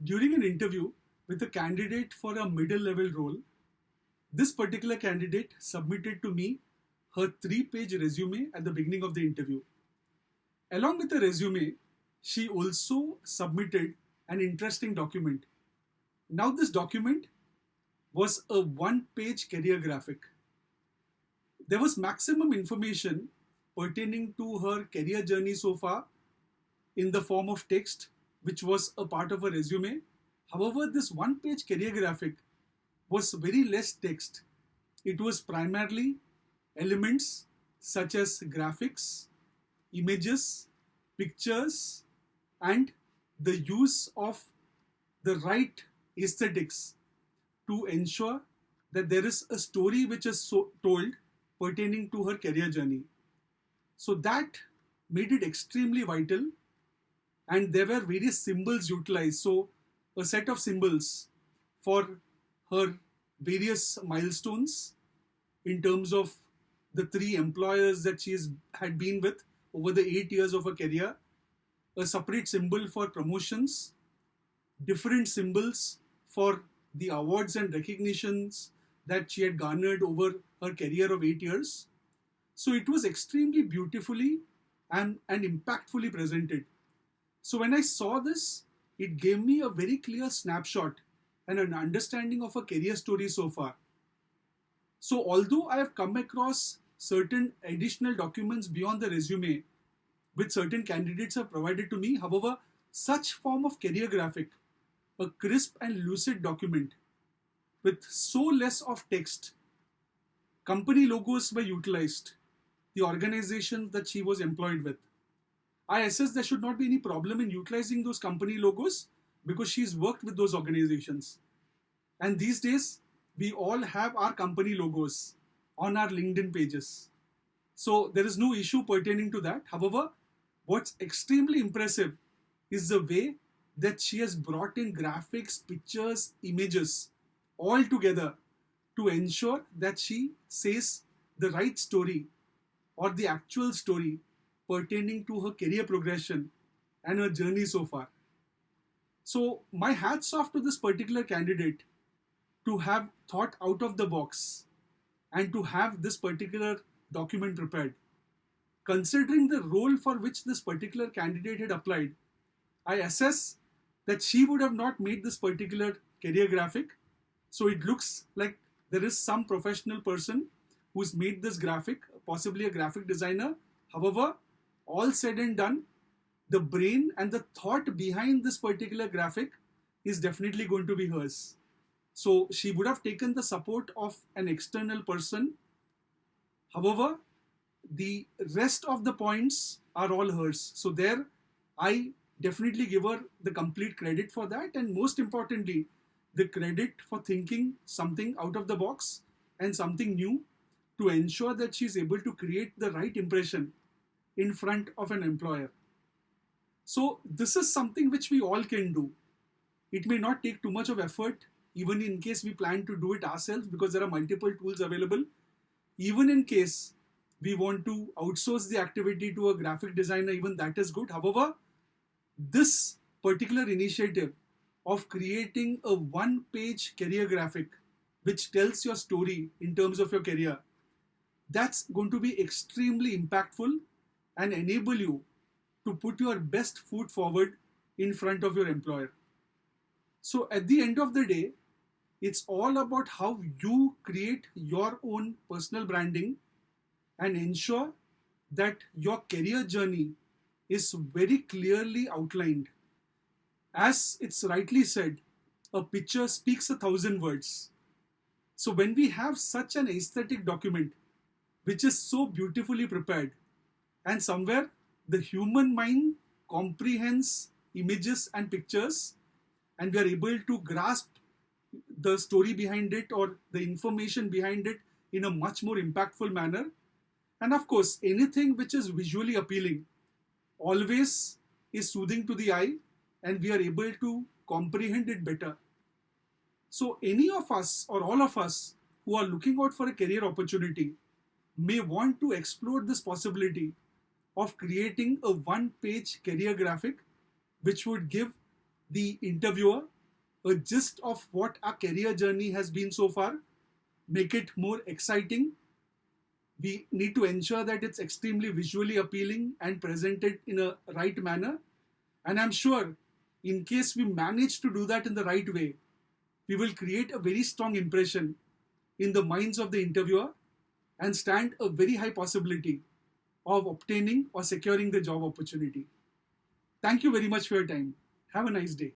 During an interview with a candidate for a middle level role, this particular candidate submitted to me her 3-page resume at the beginning of the interview. Along with the resume, she also submitted an interesting document. Now, this document was a 1-page career graphic. There was maximum information pertaining to her career journey so far in the form of text, which was a part of her resume. However, this 1-page career graphic was very less text. It was primarily elements such as graphics, images, pictures, and the use of the right aesthetics to ensure that there is a story which is told pertaining to her career journey. So that made it extremely vital, and there were various symbols utilized. So a set of symbols for her various milestones in terms of the 3 employers that had been with over the 8 years of her career, a separate symbol for promotions, different symbols for the awards and recognitions that she had garnered over her career of 8 years. So it was extremely beautifully and impactfully presented. So when I saw this, it gave me a very clear snapshot and an understanding of her career story so far. So although I have come across certain additional documents beyond the resume, which certain candidates have provided to me, however, such form of career graphic, a crisp and lucid document with so less of text, company logos were utilized, the organizations that she was employed with. I assess there should not be any problem in utilizing those company logos because she's worked with those organizations. And these days, we all have our company logos on our LinkedIn pages. So there is no issue pertaining to that. However, what's extremely impressive is the way that she has brought in graphics, pictures, images all together to ensure that she says the right story or the actual story pertaining to her career progression and her journey so far. So my hats off to this particular candidate to have thought out of the box and to have this particular document prepared. Considering the role for which this particular candidate had applied, I assess that she would have not made this particular career graphic. So it looks like there is some professional person who's made this graphic, possibly a graphic designer. However, all said and done, the brain and the thought behind this particular graphic is definitely going to be hers. So she would have taken the support of an external person. However, the rest of the points are all hers. So there, I definitely give her the complete credit for that. And most importantly, the credit for thinking something out of the box and something new to ensure that she's able to create the right impression in front of an employer. So this is something which we all can do. It may not take too much of effort, even in case we plan to do it ourselves, because there are multiple tools available. Even in case we want to outsource the activity to a graphic designer, even that is good. However, this particular initiative of creating a 1-page career graphic which tells your story in terms of your career, that's going to be extremely impactful and enable you to put your best foot forward in front of your employer. So at the end of the day, it's all about how you create your own personal branding and ensure that your career journey is very clearly outlined. As it's rightly said, a picture speaks 1,000 words. So when we have such an aesthetic document, which is so beautifully prepared, and somewhere the human mind comprehends images and pictures, and we are able to grasp the story behind it or the information behind it in a much more impactful manner. And of course, anything which is visually appealing always is soothing to the eye, and we are able to comprehend it better. So any of us or all of us who are looking out for a career opportunity may want to explore this possibility of creating a 1-page career graphic which would give the interviewer a gist of what our career journey has been so far, make it more exciting. We need to ensure that it's extremely visually appealing and presented in a right manner. And I'm sure, in case we manage to do that in the right way, we will create a very strong impression in the minds of the interviewer and stand a very high possibility of obtaining or securing the job opportunity. Thank you very much for your time. Have a nice day.